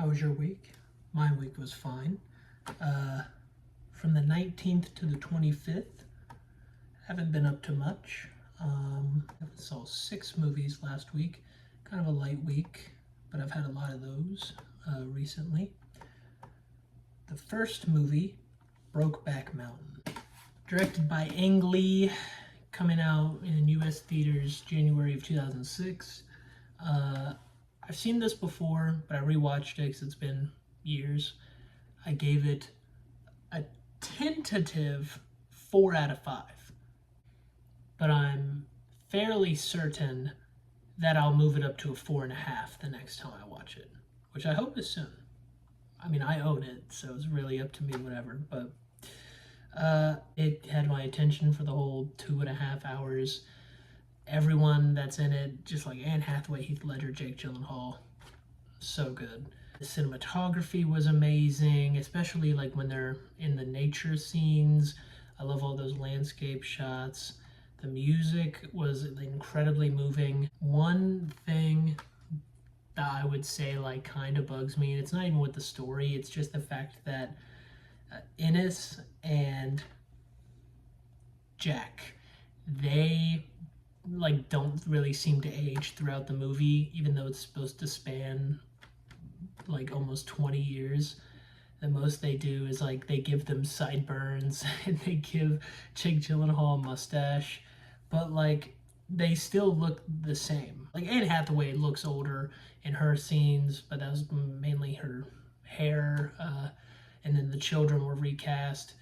How was your week? My week was fine. From the 19th to the 25th, haven't been up to much. I saw 6 movies last week. Kind of a light week, but I've had a lot of those recently. The first movie, Brokeback Mountain. Directed by Ang Lee, coming out in US theaters January of 2006. I've seen this before, but I rewatched it because it's been years. I gave it a tentative 4 out of 5. But I'm fairly certain that I'll move it up to a 4.5 the next time I watch it, which I hope is soon. I mean, I own it, so it's really up to me, whatever. But it had my attention for the whole 2.5 hours. Everyone that's in it, just like Anne Hathaway, Heath Ledger, Jake Gyllenhaal, so good. The cinematography was amazing, especially like when they're in the nature scenes. I love all those landscape shots. The music was incredibly moving. One thing that I would say like kind of bugs me, and it's not even with the story, it's just the fact that Innes and Jack, they like don't really seem to age throughout the movie, even though it's supposed to span like almost 20 years. The most they do is like they give them sideburns and they give Jake Gyllenhaal a mustache, but like they still look the same. Like Anne Hathaway looks older in her scenes, but that was mainly her hair, and then the children were recast.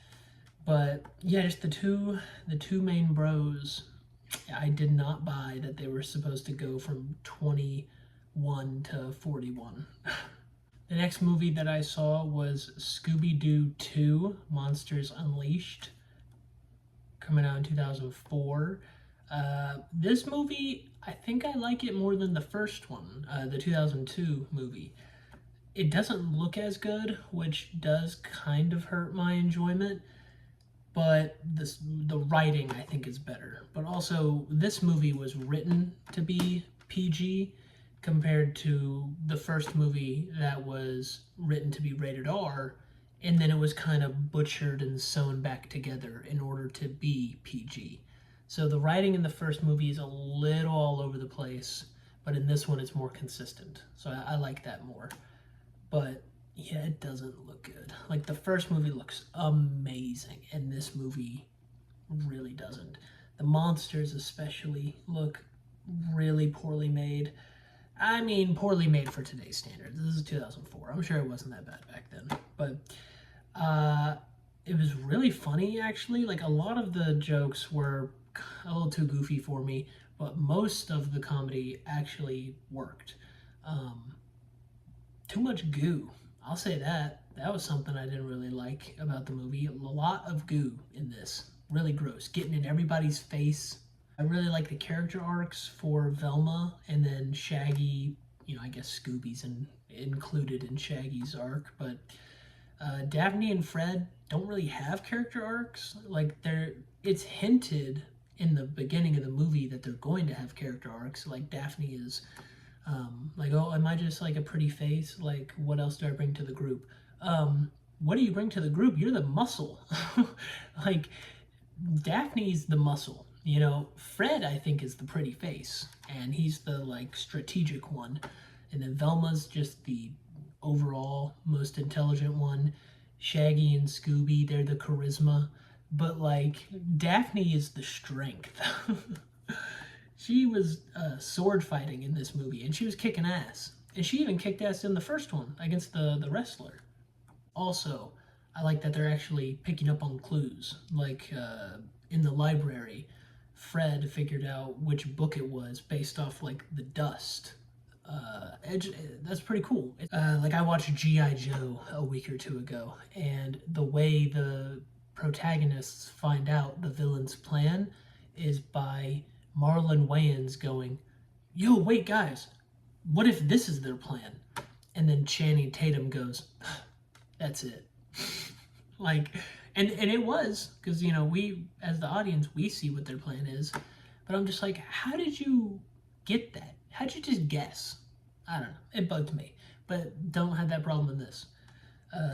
But yeah, just the two main bros, I did not buy that they were supposed to go from 21 to 41. The next movie that I saw was Scooby-Doo 2: Monsters Unleashed, coming out in 2004. This movie, I think I like it more than the first one, the 2002 movie. It doesn't look as good, which does kind of hurt my enjoyment, but the writing I think is better. But also, this movie was written to be PG compared to the first movie that was written to be rated R, and then it was kind of butchered and sewn back together in order to be PG. So the writing in the first movie is a little all over the place, but in this one it's more consistent. So I like that more. But yeah, it doesn't look good. Like the first movie looks amazing, and this movie really doesn't. The monsters especially look really poorly made. I mean, poorly made for today's standards. This is 2004. I'm sure it wasn't that bad back then. But it was really funny, actually. Like, a lot of the jokes were a little too goofy for me, but most of the comedy actually worked. Too much goo. I'll say that. That was something I didn't really like about the movie. A lot of goo in this. Really gross. Getting in everybody's face. I really like the character arcs for Velma, and then Shaggy. You know, I guess Scooby's included in Shaggy's arc, but Daphne and Fred don't really have character arcs. Like, it's hinted in the beginning of the movie that they're going to have character arcs. Like, Daphne is like, oh, am I just like a pretty face? Like, what else do I bring to the group? What do you bring to the group? You're the muscle. Like, Daphne's the muscle. You know, Fred, I think, is the pretty face, and he's the, like, strategic one. And then Velma's just the overall most intelligent one. Shaggy and Scooby, they're the charisma. But, like, Daphne is the strength. She was sword fighting in this movie, and she was kicking ass. And she even kicked ass in the first one against the wrestler. Also, I like that they're actually picking up on clues. Like, in the library, Fred figured out which book it was based off like the dust. That's pretty cool. Like, I watched G.I. Joe a week or two ago, and the way the protagonists find out the villain's plan is by Marlon Wayans going, "Yo, wait guys, what if this is their plan?" And then Channing Tatum goes, "That's it." Like, and it was, because, you know, we, as the audience, we see what their plan is. But I'm just like, how did you get that? How'd you just guess? I don't know. It bugged me. but don't have that problem in this.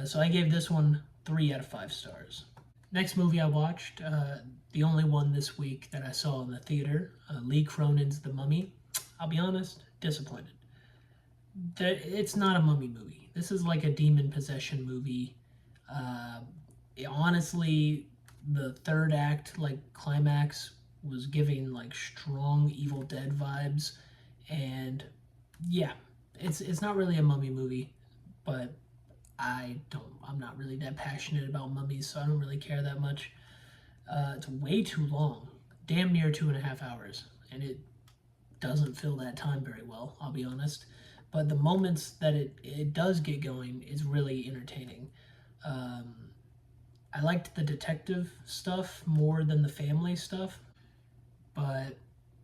So I gave this one 3 out of 5 stars. Next movie I watched, the only one this week that I saw in the theater, Lee Cronin's The Mummy. I'll be honest, disappointed. It's not a mummy movie. This is like a demon possession movie. Honestly, the third act, like climax, was giving like strong Evil Dead vibes, and yeah, it's not really a mummy movie, but I'm not really that passionate about mummies, so I don't really care that much. It's way too long, damn near 2.5 hours, and it doesn't fill that time very well, I'll be honest. But the moments that it does get going is really entertaining. I liked the detective stuff more than the family stuff, but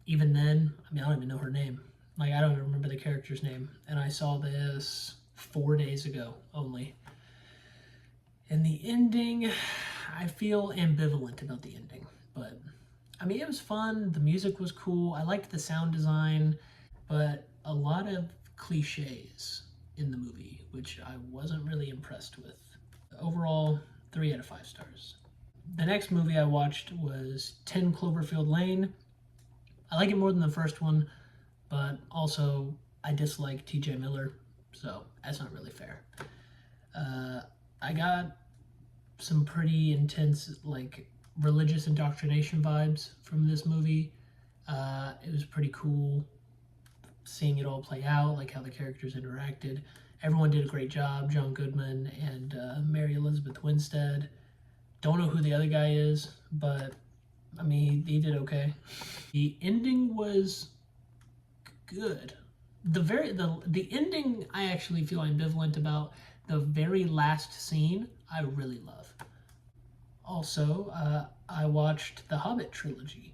even then, I mean, I don't even know her name. Like, I don't even remember the character's name, and I saw this 4 days ago only. And the ending, I feel ambivalent about the ending, but I mean, it was fun. The music was cool. I liked the sound design, but a lot of cliches in the movie, which I wasn't really impressed with. Overall, 3 out of 5 stars. The next movie I watched was 10 Cloverfield Lane. I like it more than the first one, but also I dislike TJ Miller, so that's not really fair. I got some pretty intense, like, religious indoctrination vibes from this movie. It was pretty cool seeing it all play out, like how the characters interacted. Everyone did a great job. John Goodman and Mary Elizabeth Winstead. Don't know who the other guy is, but I mean, he did okay. The ending was good. The ending I actually feel ambivalent about. The very last scene I really love. Also, I watched the Hobbit trilogy.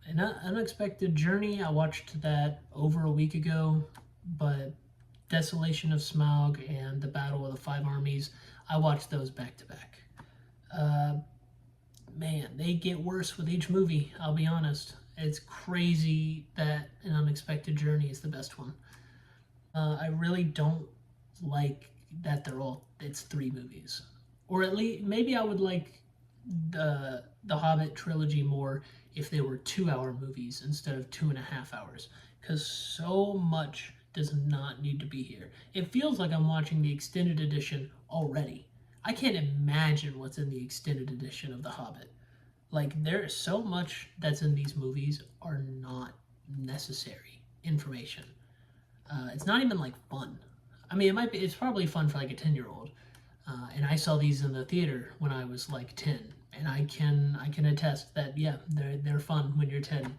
An Unexpected Journey, I watched that over a week ago, but Desolation of Smaug and The Battle of the Five Armies, I watched those back to back. Man, they get worse with each movie, I'll be honest. It's crazy that An Unexpected Journey is the best one. I really don't like that it's 3 movies. Or at least, maybe I would like the Hobbit trilogy more if they were 2-hour movies instead of 2.5 hours, because so much does not need to be here. It feels like I'm watching the extended edition already. I can't imagine what's in the extended edition of The Hobbit. Like, there is so much that's in these movies are not necessary information. It's not even like fun. I mean, it's probably fun for like a 10-year-old. And I saw these in the theater when I was like 10, and I can attest that yeah, they're fun when you're 10.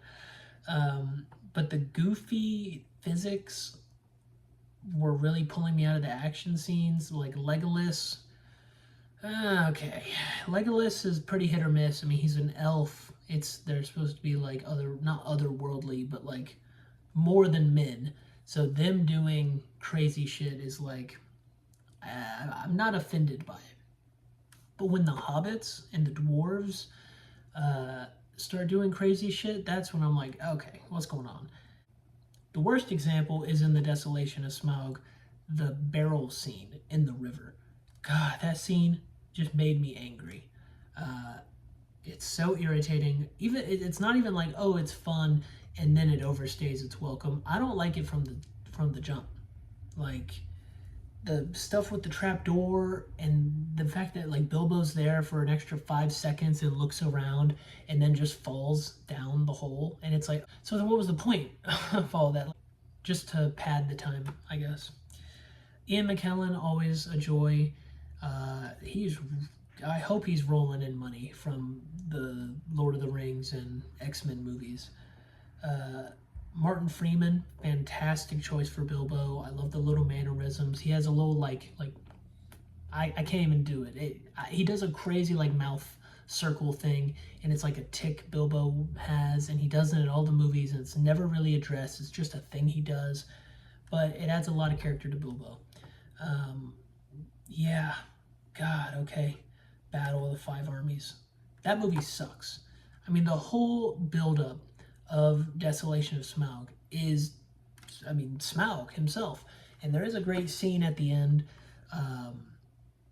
But the goofy physics were really pulling me out of the action scenes, like Legolas. Okay, Legolas is pretty hit or miss. I mean, he's an elf. They're supposed to be like not otherworldly, but like more than men. So them doing crazy shit is like, I'm not offended by it. But when the hobbits and the dwarves start doing crazy shit, that's when I'm like, okay, what's going on? The worst example is in the Desolation of Smaug, the barrel scene in the river. God, that scene just made me angry. It's so irritating. It's not even like, oh, it's fun, and then it overstays its welcome. I don't like it from the jump. Like, the stuff with the trapdoor and the fact that like Bilbo's there for an extra 5 seconds and looks around and then just falls down the hole, and it's like, so then what was the point of all that? Just to pad the time, I guess. Ian McKellen, always a joy. I hope he's rolling in money from the Lord of the Rings and X-Men movies. Martin Freeman, fantastic choice for Bilbo. I love the little mannerisms. He has a little I can't even do it. He does a crazy like mouth circle thing, and it's like a tick Bilbo has, and he does it in all the movies, and it's never really addressed. It's just a thing he does, but it adds a lot of character to Bilbo. Yeah, God, okay. Battle of the Five Armies. That movie sucks. I mean, the whole buildup of Desolation of Smaug is, I mean, Smaug himself And there is a great scene at the end um,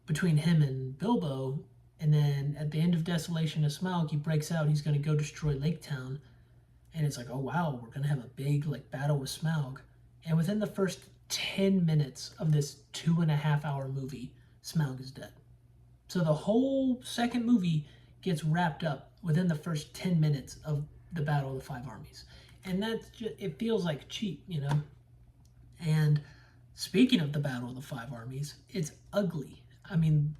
between him and Bilbo. And then at the end of Desolation of Smaug, he breaks out. He's going to go destroy Lake Town. And it's like, oh wow, we're going to have a big like battle with Smaug. And within the first 10 minutes of this 2.5 hour movie, Smaug is dead. So the whole second movie gets wrapped up within the first 10 minutes of the Battle of the Five Armies. And that's just, it feels like cheap, you know? And speaking of the Battle of the Five Armies, it's ugly. I mean,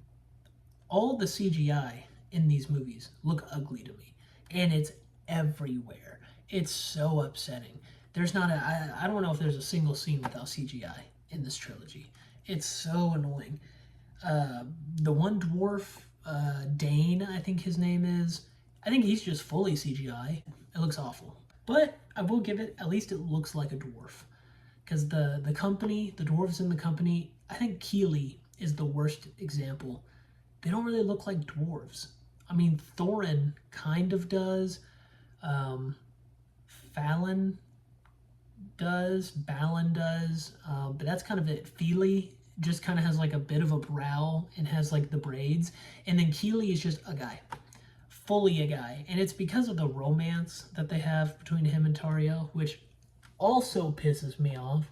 all the CGI in these movies look ugly to me. And it's everywhere. It's so upsetting. There's not I don't know if there's a single scene without CGI in this trilogy. It's so annoying. The one dwarf, Dane, I think his name is, I think he's just fully CGI. It looks awful. But I will give it, at least it looks like a dwarf. Because the company, the dwarves in the company, I think Keeley is the worst example. They don't really look like dwarves. I mean, Thorin kind of does. Fallon does. Balin does. But that's kind of it. Feely just kind of has like a bit of a brow and has like the braids. And then Keeley is just a guy. Fully a guy. And it's because of the romance that they have between him and Tario, which also pisses me off.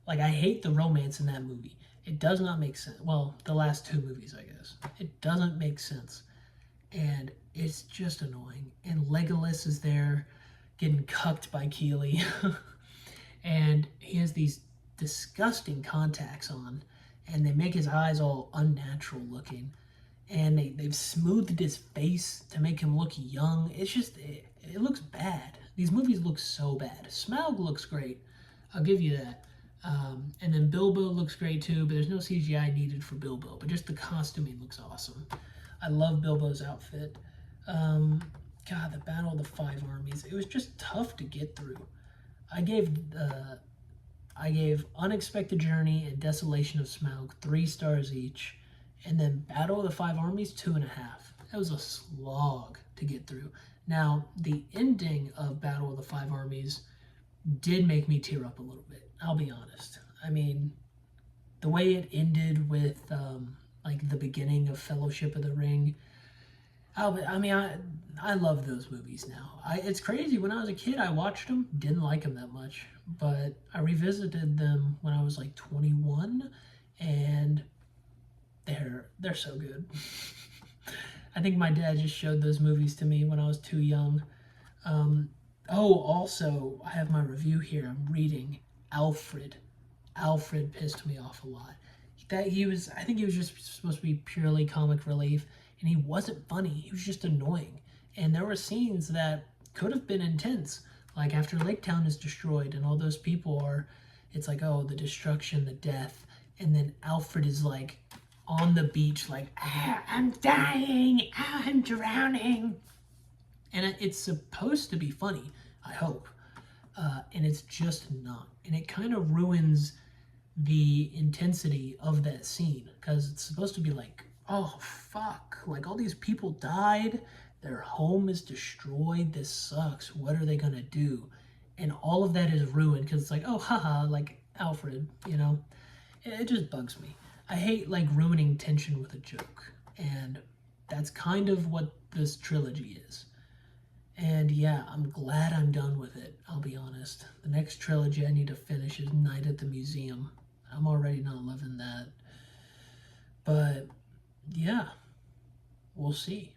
Like, I hate the romance in that movie. It does not make sense. Well, the last two movies, I guess. It doesn't make sense. And it's just annoying. And Legolas is there getting cucked by Keeley. And he has these disgusting contacts on. And they make his eyes all unnatural looking. And they've smoothed his face to make him look young. It's just, it looks bad. These movies look so bad. Smaug looks great. I'll give you that. And then Bilbo looks great too, but there's no CGI needed for Bilbo. But just the costuming looks awesome. I love Bilbo's outfit. God, the Battle of the Five Armies. It was just tough to get through. I gave Unexpected Journey and Desolation of Smaug 3 stars each. And then Battle of the Five Armies, 2.5. That was a slog to get through. Now, the ending of Battle of the Five Armies did make me tear up a little bit. I'll be honest. I mean, the way it ended with like the beginning of Fellowship of the Ring. I love those movies now. It's crazy. When I was a kid, I watched them, didn't like them that much, but I revisited them when I was like 21, and they're so good. I think my dad just showed those movies to me when I was too young. Also, I have my review here. I'm reading Alfred. Alfred pissed me off a lot. I think he was just supposed to be purely comic relief, and he wasn't funny. He was just annoying. And there were scenes that could have been intense, like after Lake Town is destroyed and all those people are, it's like, oh, the destruction, the death, and then Alfred is like on the beach like, I'm dying, I'm drowning. And it's supposed to be funny, I hope. And it's just not. And it kind of ruins the intensity of that scene, because it's supposed to be like, oh, fuck. Like, all these people died. Their home is destroyed. This sucks. What are they going to do? And all of that is ruined because it's like, oh, haha, like Alfred, you know? It just bugs me. I hate, like, ruining tension with a joke. And that's kind of what this trilogy is. And yeah, I'm glad I'm done with it, I'll be honest. The next trilogy I need to finish is Night at the Museum. I'm already not loving that. But yeah, we'll see.